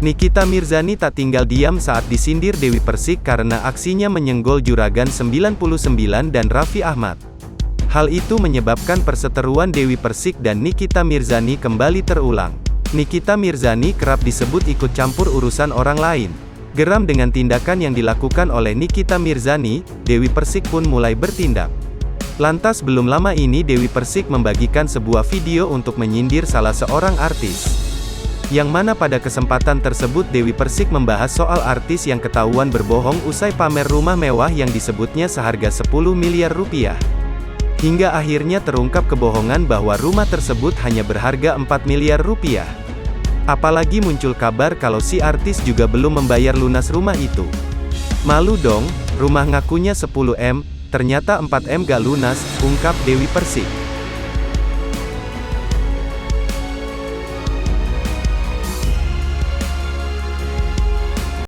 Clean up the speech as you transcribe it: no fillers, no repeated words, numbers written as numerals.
Nikita Mirzani tak tinggal diam saat disindir Dewi Persik karena aksinya menyenggol Juragan 99 dan Raffi Ahmad. Hal itu menyebabkan perseteruan Dewi Persik dan Nikita Mirzani kembali terulang. Nikita Mirzani kerap disebut ikut campur urusan orang lain. Geram dengan tindakan yang dilakukan oleh Nikita Mirzani, Dewi Persik pun mulai bertindak. Lantas belum lama ini Dewi Persik membagikan sebuah video untuk menyindir salah seorang artis. Yang mana pada kesempatan tersebut Dewi Persik membahas soal artis yang ketahuan berbohong usai pamer rumah mewah yang disebutnya seharga 10 miliar rupiah. Hingga akhirnya terungkap kebohongan bahwa rumah tersebut hanya berharga 4 miliar rupiah. Apalagi muncul kabar kalau si artis juga belum membayar lunas rumah itu. Malu dong, rumah ngakunya 10 M, ternyata 4 M gak lunas, ungkap Dewi Persik.